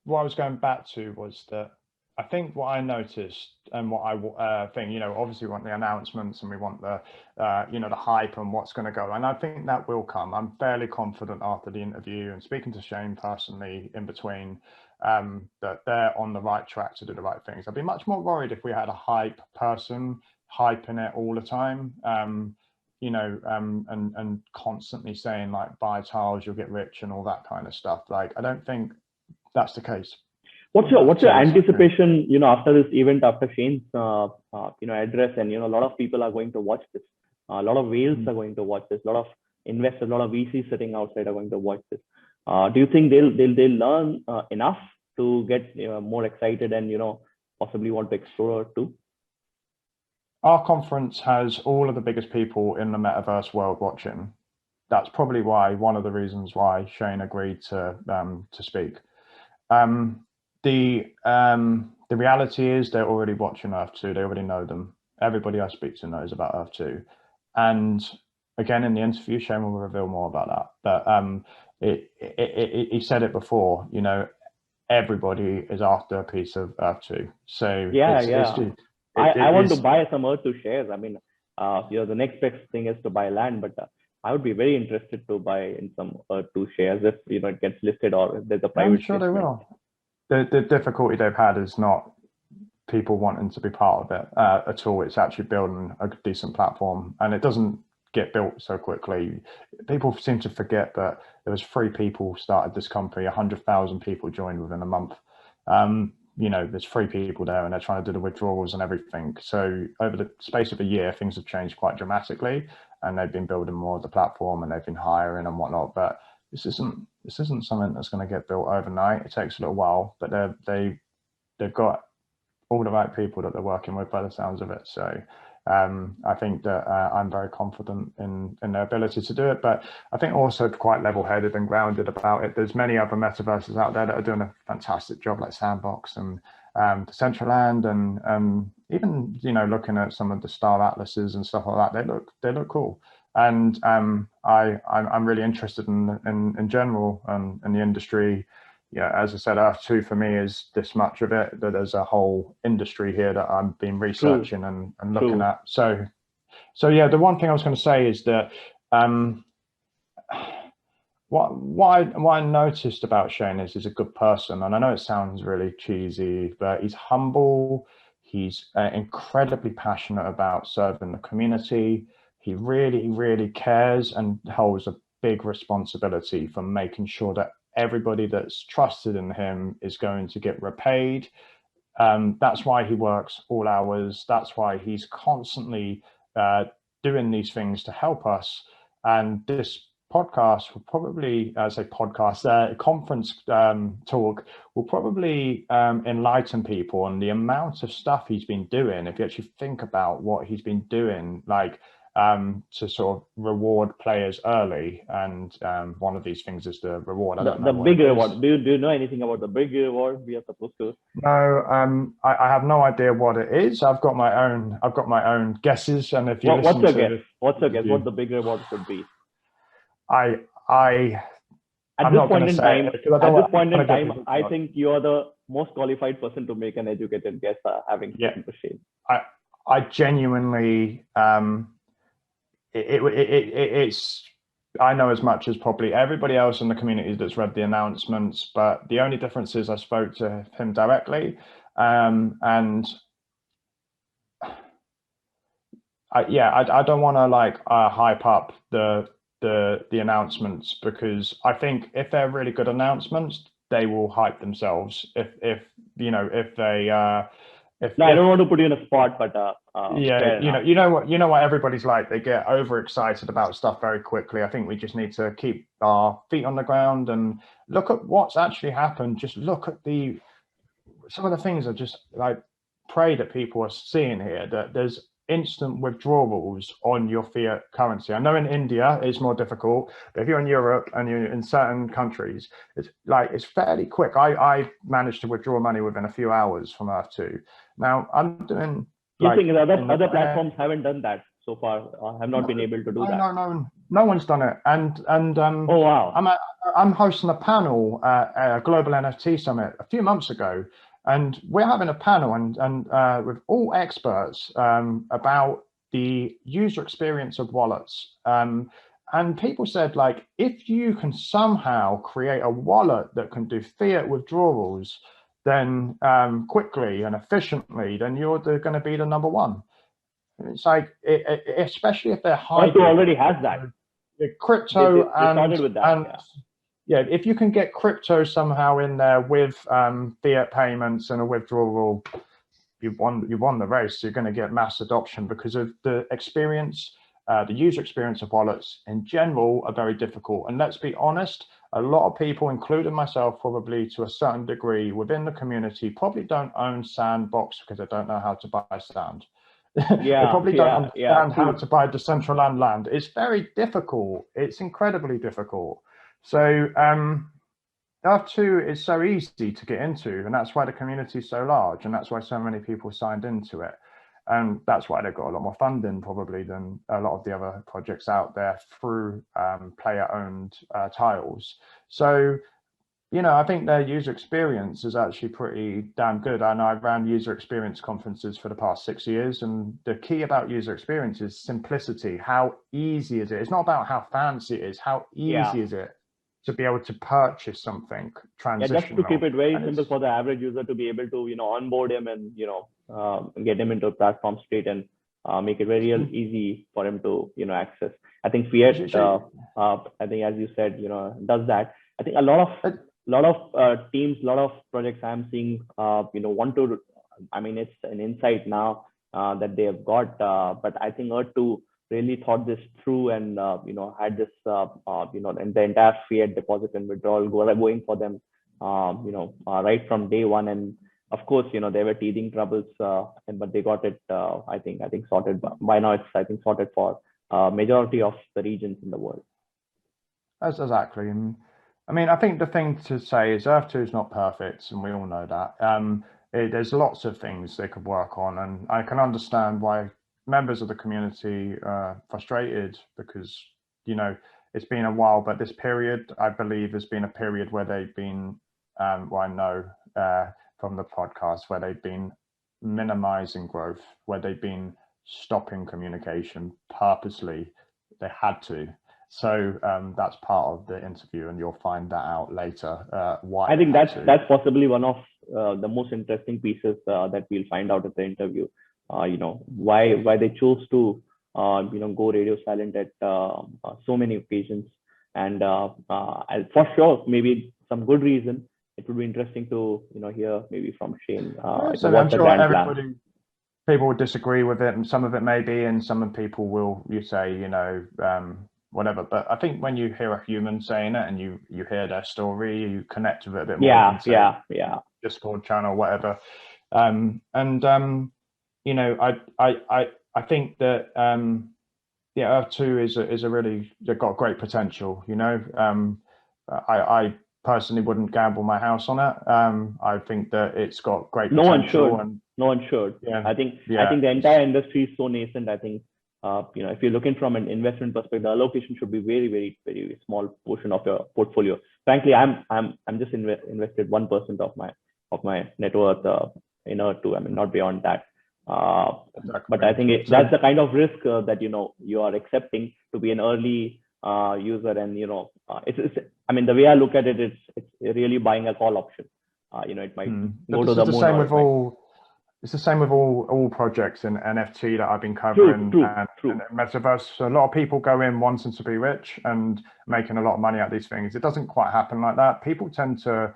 what I was going back to was that I think what I noticed and what I think, obviously we want the announcements and we want the, the hype and what's going to go. And I think that will come. I'm fairly confident after the interview and speaking to Shane personally in between, that they're on the right track to do the right things. I'd be much more worried if we had a hype person hyping it all the time, and constantly saying like, buy tiles, you'll get rich and all that kind of stuff. Like, I don't think that's the case. What's your anticipation, after this event, after Shane's, address, and, a lot of people are going to watch this. A lot of whales are going to watch this. A lot of investors, a lot of VCs sitting outside are going to watch this. Do you think they'll learn enough to get more excited and, possibly want to explore too? Our conference has all of the biggest people in the metaverse world watching. That's probably one of the reasons why Shane agreed to speak. The reality is they're already watching Earth 2. They already know them. Everybody I speak to knows about Earth 2. And again, in the interview, Shane will reveal more about that. But he said it before, everybody is after a piece of Earth 2. So I want to buy some Earth 2 shares. I mean, the next best thing is to buy land, but I would be very interested to buy in some Earth 2 shares if it gets listed or if there's a private. I'm sure they will. The difficulty they've had is not people wanting to be part of it at all. It's actually building a decent platform, and it doesn't get built so quickly. People seem to forget that there was 3 people started this company, 100,000 people joined within a month. There's 3 people there and they're trying to do the withdrawals and everything. So over the space of a year, things have changed quite dramatically, and they've been building more of the platform and they've been hiring and whatnot. But this isn't something that's going to get built overnight. It takes a little while, but they've got all the right people that they're working with by the sounds of it. So I think that I'm very confident in their ability to do it, but I think also quite level-headed and grounded about it. There's many other metaverses out there that are doing a fantastic job, like Sandbox and Decentraland, and even looking at some of the Star Atlases and stuff like that. They look cool, and I'm really interested in general and in the industry. Yeah, as I said, Earth 2 for me is this much of it, that there's a whole industry here that I've been researching and looking at. So yeah, the one thing I was going to say is that what I noticed about Shane is he's a good person. And I know it sounds really cheesy, but he's humble. He's incredibly passionate about serving the community. He really, really cares and holds a big responsibility for making sure that everybody that's trusted in him is going to get repaid. That's why he works all hours. That's why he's constantly doing these things to help us. And this podcast will probably, conference talk will probably enlighten people on the amount of stuff he's been doing. If you actually think about what he's been doing, like to sort of reward players early, and one of these things is the reward. The big reward. Do you know anything about the big reward we are supposed to? No, I have no idea what it is. I've got my own guesses, and if you what's your guess? What's your guess? What the big reward could be? At this point in time, I think you are the most qualified person to make an educated guess, having spoken to Shane. I genuinely it's I know as much as probably everybody else in the community that's read the announcements, but the only difference is I spoke to him directly, and I don't want to hype up the announcements, because I think if they're really good announcements, they will hype themselves. If I don't want to put you in a spot, but you know what everybody's like. They get overexcited about stuff very quickly. I think we just need to keep our feet on the ground and look at what's actually happened. Just look at some of the things I just pray that people are seeing here, that there's instant withdrawals on your fiat currency. I know in India it's more difficult, but if you're in Europe and you're in certain countries, it's fairly quick. I managed to withdraw money within a few hours from Earth2. Now I'm doing You think other platforms haven't done that so far? Have not been able to do that? No one's done it. And oh wow, I'm hosting a panel at a global NFT summit a few months ago, and we're having a panel and with all experts about the user experience of wallets. And people said, like, if you can somehow create a wallet that can do fiat withdrawals, then quickly and efficiently, then you're going to be the number one. It's like, especially if they're hybrid. already has that. The crypto they started with that. Yeah, if you can get crypto somehow in there with fiat payments and a withdrawal, you've won the race. You're going to get mass adoption because of the experience. The user experience of wallets in general are very difficult. And let's be honest, a lot of people, including myself, probably to a certain degree within the community, probably don't own Sandbox because they don't know how to buy sand. Yeah, they probably don't understand how to buy Decentraland land. It's very difficult. It's incredibly difficult. So Earth2 is so easy to get into, and that's why the community is so large, and that's why so many people signed into it. And that's why they've got a lot more funding probably than a lot of the other projects out there through player-owned tiles. So, you know, I think their user experience is actually pretty damn good. And I ran user experience conferences for the past 6 years. And the key about user experience is simplicity. How easy is it? It's not about how fancy it is. How easy is it to be able to purchase something transitional? Just to keep it very simple for the average user to be able to, onboard him and, get him into a platform state and make it very easy for him to, access. I think fiat, I think, as you said, does that. I think a lot of teams, a lot of projects I'm seeing, want to, I mean, it's an insight now that they have got, but I think Earth2 really thought this through and, had this, and the entire fiat deposit and withdrawal going for them, right from day one. And of course, they were teething troubles, but they got it, I think sorted. By now, it's, I think, sorted for majority of the regions in the world. That's exactly. And I mean, I think the thing to say is Earth2 is not perfect, and we all know that. There's lots of things they could work on, and I can understand why members of the community are frustrated because, it's been a while, but this period, I believe, has been a period where they've been, well, I know from the podcast, where they've been minimizing growth, where they've been stopping communication purposely. They had to. So that's part of the interview, and you'll find that out later. Why I think that's possibly one of the most interesting pieces that we'll find out at the interview. Why they chose to go radio silent at so many occasions, and for sure maybe some good reason. It would be interesting to hear maybe from Shane. So I'm sure people would disagree with it, and some of it may be, and some people will say whatever. But I think when you hear a human saying it and you hear their story, you connect with it a bit more. Yeah. Discord channel, whatever. I think that Earth2 is a really, they've got great potential. I personally wouldn't gamble my house on it. I think that it's got great potential. No one should. Yeah. I think the entire industry is so nascent. I think if you're looking from an investment perspective, the allocation should be very, very, very small portion of your portfolio. Frankly, I'm just invested 1% of my net worth in Earth2. I mean, not beyond that. Exactly. But I think that's the kind of risk that you are accepting to be an early user, and it's I mean, the way I look at it, it's really buying a call option. It might go to the moon. It's the same with all projects in NFT that I've been covering. True. And Metaverse. So a lot of people go in wanting to be rich and making a lot of money out of these things. It doesn't quite happen like that. People tend to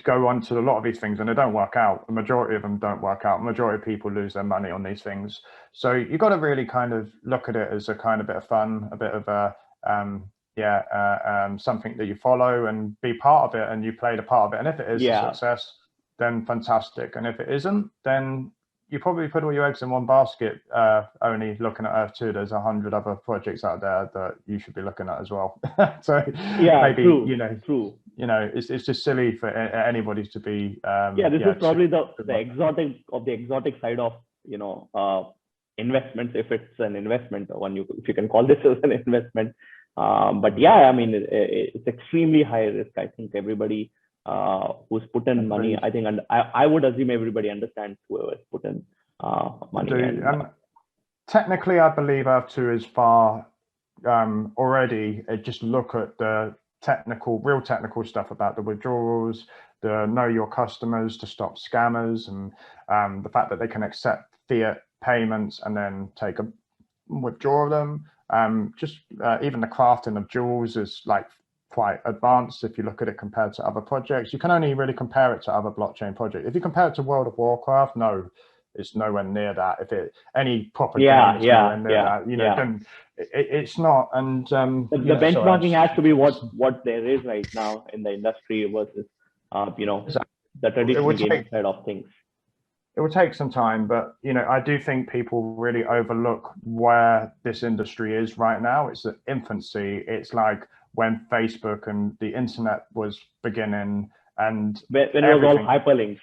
go on to a lot of these things and they don't work out. The majority of them don't work out. The majority of people lose their money on these things. So you've got to really kind of look at it as a kind of bit of fun, a bit of a something that you follow and be part of it, and you play the part of it. And if it is a success, then fantastic. And if it isn't, then you probably put all your eggs in one basket, only looking at Earth 2. There's 100 other projects out there that you should be looking at as well. So Yeah, maybe, true, you know, true. it's just silly for anybody to be, Yeah, this is probably the exotic side of, investments, if it's an investment, if you can call this as an investment. But yeah, I mean, it's extremely high risk. I think everybody who's put in money, I think, and I would assume everybody understands whoever's put in money. And technically, I believe Earth 2 is far already. Just look at the real technical stuff about the withdrawals, the know your customers to stop scammers, and the fact that they can accept fiat payments and then withdraw them. Even the crafting of jewels is like quite advanced if you look at it compared to other projects. You can only really compare it to other blockchain projects. If you compare it to World of Warcraft, no, it's nowhere near that. If any proper game is nowhere near that, then it's not. And the benchmarking has to be what there is right now in the industry versus the traditional gaming side of things. It will take some time, but I do think people really overlook where this industry is right now. It's at infancy. It's like when Facebook and the internet was beginning, and when it was all hyperlinks.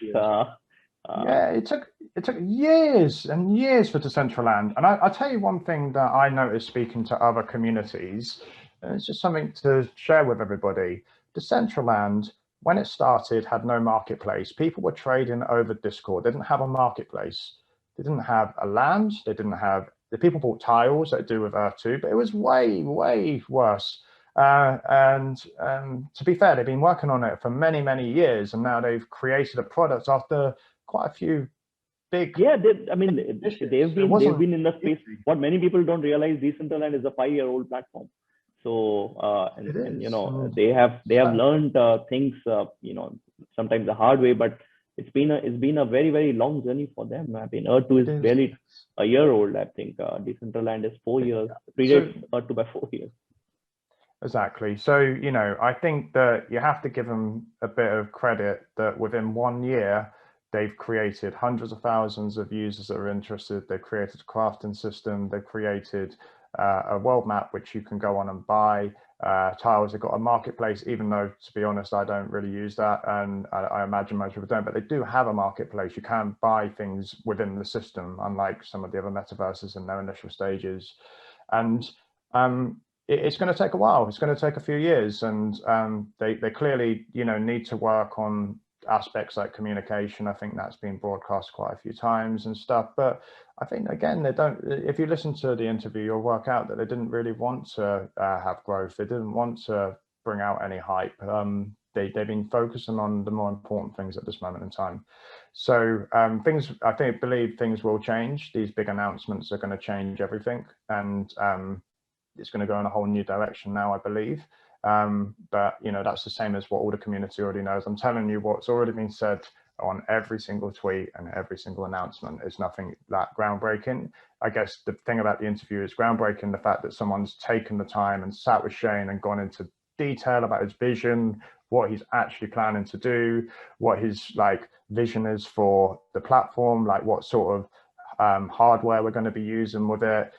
Yeah, it took years and years for Decentraland. And I'll tell you one thing that I noticed speaking to other communities, and it's just something to share with everybody. Decentraland, when it started, had no marketplace. People were trading over Discord. They didn't have a marketplace. They didn't have a land. They didn't have, the people bought tiles that do with Earth 2, but it was way, way worse. To be fair, they've been working on it for many, many years, and now they've created a product after quite a few big. Yeah, they've been in the space. What many people don't realize, Decentraland is a 5-year-old platform. So they have learned things sometimes the hard way, but it's been a very, very long journey for them. I mean, Earth 2 is barely a year old. I think Decentraland is 4 years, predates Earth 2 by 4 years. Exactly. So I think that you have to give them a bit of credit that within 1 year they've created hundreds of thousands of users that are interested. They've created a crafting system. They've created a world map which you can go on and buy. Tiles have got a marketplace, even though, to be honest, I don't really use that, and I imagine most people don't, but they do have a marketplace. You can buy things within the system, unlike some of the other metaverses in their initial stages. And it's going to take a while. It's going to take a few years, and they clearly need to work on aspects like communication. I think that's been broadcast quite a few times and stuff, but I think again, they don't. If you listen to the interview, you'll work out that they didn't really want to have growth. They didn't want to bring out any hype. They've been focusing on the more important things at this moment in time. So I believe things will change. These big announcements are going to change everything, and it's going to go in a whole new direction now, I believe. But that's the same as what all the community already knows. I'm telling you, what's already been said on every single tweet and every single announcement is nothing that groundbreaking. I guess the thing about the interview is groundbreaking, the fact that someone's taken the time and sat with Shane and gone into detail about his vision, what he's actually planning to do, what his vision is for the platform, what sort of hardware we're going to be using with it,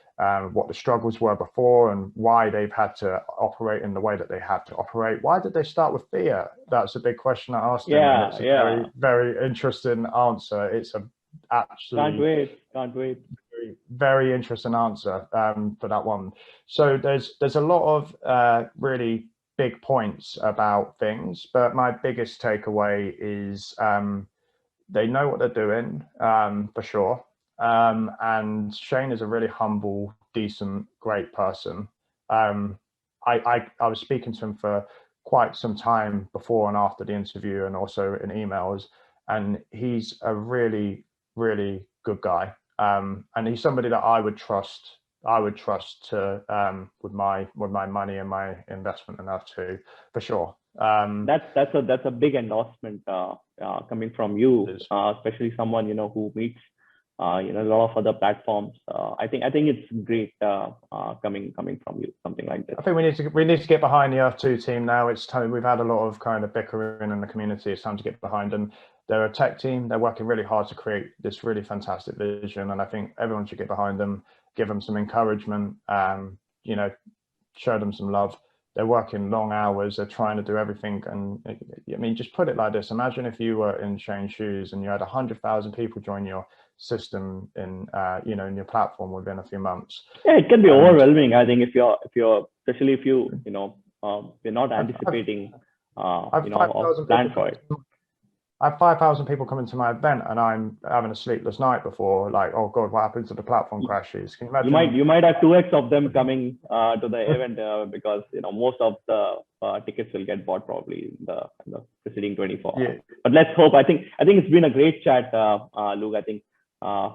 what the struggles were before, and why they've had to operate in the way that they had to operate. Why did they start with fiat? That's a big question I asked him. And it's a very, very interesting answer. It's a absolutely can't wait. Very, very interesting answer for that one. So there's a lot of really big points about things, but my biggest takeaway is they know what they're doing, for sure. And Shane is a really humble, decent, great person. I was speaking to him for quite some time before and after the interview, and also in emails, and he's a really, really good guy. And he's somebody that I would trust to with my money and my investment in Earth 2, for sure. That's a big endorsement coming from you, especially someone who meets a lot of other platforms. I think it's great coming from you, something like this. I think we need to get behind the Earth 2 team now. It's time. We've had a lot of kind of bickering in the community. It's time to get behind them. they're a tech team. They're working really hard to create this really fantastic vision, and I think everyone should get behind them, give them some encouragement, you know, show them some love. They're working long hours. They're trying to do everything. And I mean, just put it like this. Imagine if you were in Shane's shoes and you had 100,000 people join your system in, you know, in your platform within a few months. Yeah, it can be overwhelming. I think if you're, especially if you know, you're not anticipating, you know, plan for it. I have 5,000 people coming to my event, and I'm having a sleepless night before, like, oh God, what happens if the platform crashes? Can you imagine? You might have 2x of them coming to the event because, you know, most of the tickets will get bought probably in the preceding 24 hours. But let's hope. I think it's been a great chat, Luke. I think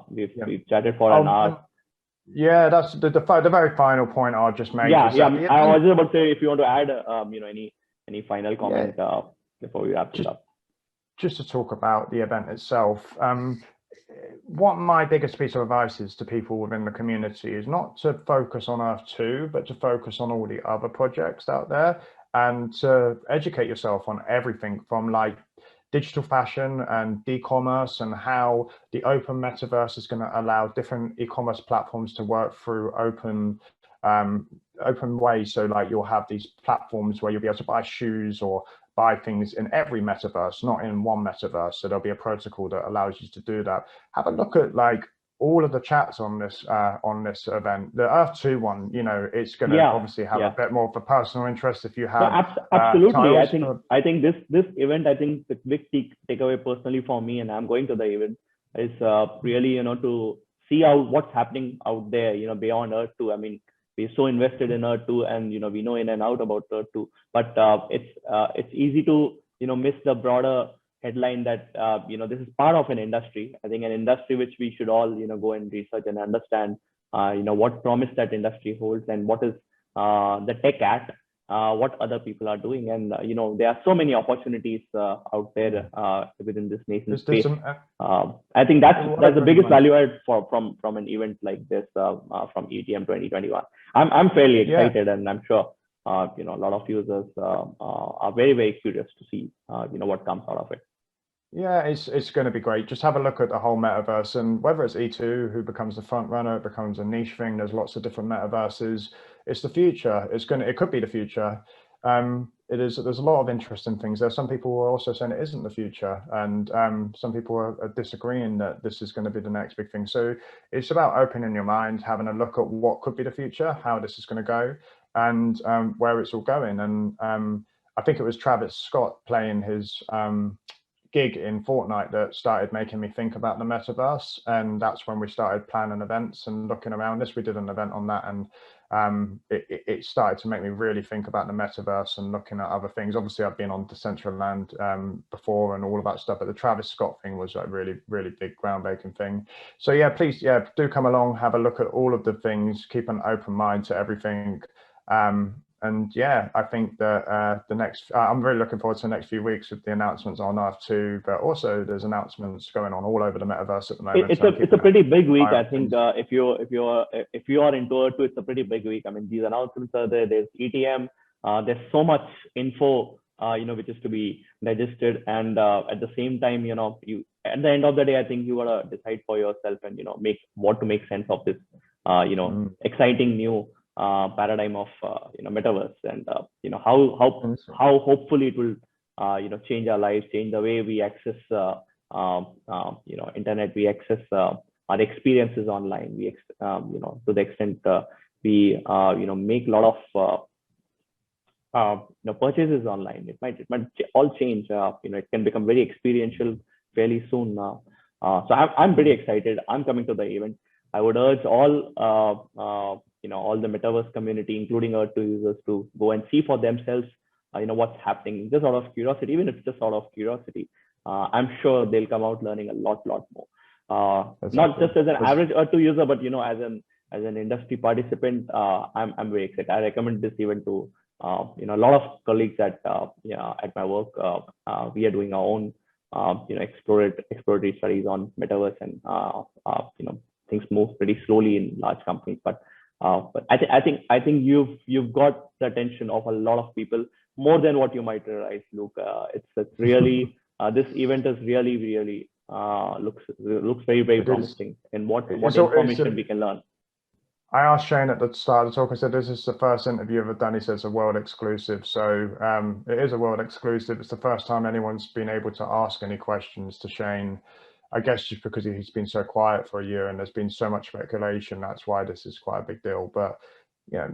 we've chatted for an hour. Yeah, that's the very final point I'll just make. Yeah. I was just about to say, if you want to add, you know, any final comment before we wrap this up. Just to talk about the event itself, what my biggest piece of advice is to people within the community is not to focus on Earth 2, but to focus on all the other projects out there and to educate yourself on everything from like digital fashion and e-commerce and how the open metaverse is going to allow different e-commerce platforms to work through open ways. So like you'll have these platforms where you'll be able to buy shoes or buy things in every metaverse, not in one metaverse. So there'll be a protocol that allows you to do that. Have a look at like all of the chats on this event. The Earth 2 one, you know, it's going to obviously have a bit more of a personal interest if you have. Absolutely. I think this event, I think the big takeaway personally for me, and I'm going to the event, is really, you know, to see what's happening out there, you know, beyond Earth 2. I mean, we're so invested in Earth 2, and you know, we know in and out about Earth 2, but it's easy to, you know, miss the broader headline that you know, this is part of an industry. I think an industry which we should all, you know, go and research and understand, you know, what promise that industry holds and what is the tech at, what other people are doing, and you know, there are so many opportunities out there within this nascent space. I think that's the biggest value add from an event like this from ETM 2021. I'm fairly excited, and I'm sure you know, a lot of users are very, very curious to see you know, what comes out of it. Yeah, it's going to be great. Just have a look at the whole metaverse, and whether it's E2 who becomes the front runner, it becomes a niche thing. There's lots of different metaverses. It's the future. It could be the future. There's a lot of interesting things. There's some people who are also saying it isn't the future, and some people are disagreeing that this is going to be the next big thing. So it's about opening your mind, having a look at what could be the future, how this is going to go, and where it's all going. And I think it was Travis Scott playing his gig in Fortnite that started making me think about the metaverse, and that's when we started planning events and looking around this. We did an event on that, and it started to make me really think about the metaverse and looking at other things. Obviously, I've been on Decentraland before and all of that stuff, but the Travis Scott thing was a really, really big groundbreaking thing. So yeah, please, do come along, have a look at all of the things, keep an open mind to everything. And yeah, I think that I'm really looking forward to the next few weeks with the announcements on Earth 2, but also there's announcements going on all over the metaverse at the moment. It's a pretty big week. I think if you are into Earth 2, it's a pretty big week. I mean, these announcements are there. There's ETM. There's so much info, you know, which is to be digested, and at the same time, you know, at the end of the day, I think you gotta decide for yourself and, you know, make sense of this, you know, exciting new paradigm of you know, metaverse, and you know, how hopefully it will you know, change our lives, change the way we access you know, internet, we access our experiences online, we you know, to the extent we you know, make a lot of you know, purchases online. It might all change. You know, it can become very experiential fairly soon now. So I'm pretty excited. I'm coming to the event. I would urge all you know, all the metaverse community, including Earth 2 users, to go and see for themselves, you know, what's happening, just out of curiosity. Even if it's just out of curiosity, I'm sure they'll come out learning a lot more. Not just as an average Earth 2 user, but you know, as an industry participant, I'm very excited. I recommend this event to you know, a lot of colleagues at at my work. We are doing our own you know, exploratory studies on metaverse, and you know, things move pretty slowly in large companies, but I think you've got the attention of a lot of people, more than what you might realize, Luke. It's really this event is really looks very promising in what information we can learn. I asked Shane at the start of the talk, I said, this is the first interview I've done. He says it's a world exclusive. So it is a world exclusive. It's the first time anyone's been able to ask any questions to Shane. I guess just because he's been so quiet for a year and there's been so much speculation, that's why this is quite a big deal. But yeah,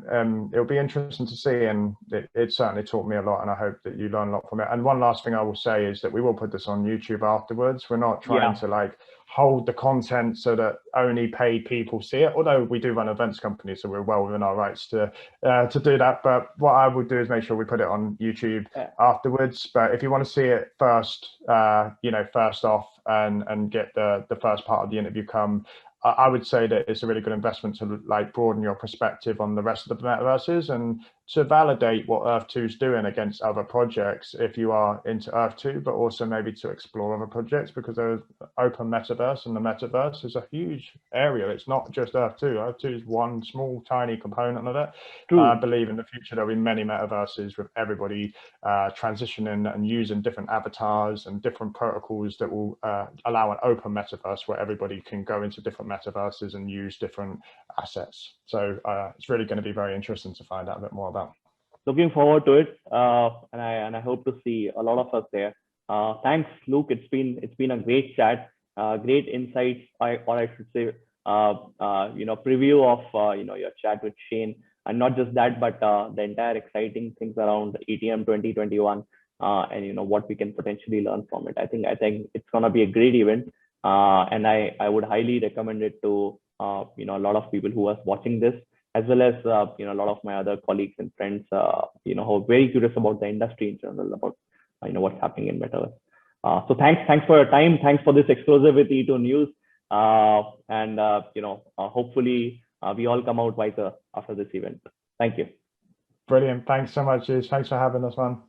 it'll be interesting to see, and it certainly taught me a lot, and I hope that you learn a lot from it. And one last thing I will say is that we will put this on YouTube afterwards. We're not trying to like hold the content so that only paid people see it, although we do run events company, so we're well within our rights to do that. But what I would do is make sure we put it on YouTube afterwards. But if you want to see it first, first off and get the first part of the interview I would say that it's a really good investment to like broaden your perspective on the rest of the metaverses and to validate what Earth 2 is doing against other projects if you are into Earth 2, but also maybe to explore other projects, because there's open metaverse, and the metaverse is a huge area. It's not just Earth 2. Earth 2 is one small, tiny component of it. I believe in the future there'll be many metaverses with everybody transitioning and using different avatars and different protocols that will allow an open metaverse where everybody can go into different metaverses and use different assets. So it's really going to be very interesting to find out a bit more about. Looking forward to it, and I hope to see a lot of us there. Thanks, Luke. It's been a great chat, great insights, or I should say, preview of your chat with Shane, and not just that, but the entire exciting things around ETM 2021, and what we can potentially learn from it. I think it's gonna be a great event, and I would highly recommend it to a lot of people who are watching this, as well as a lot of my other colleagues and friends who are very curious about the industry in general, about what's happening in Metaverse. So thanks for your time. Thanks for this exclusive with E2.News, and hopefully we all come out wiser after this event. Thank you. Brilliant. Thanks so much, Thanks for having us, man.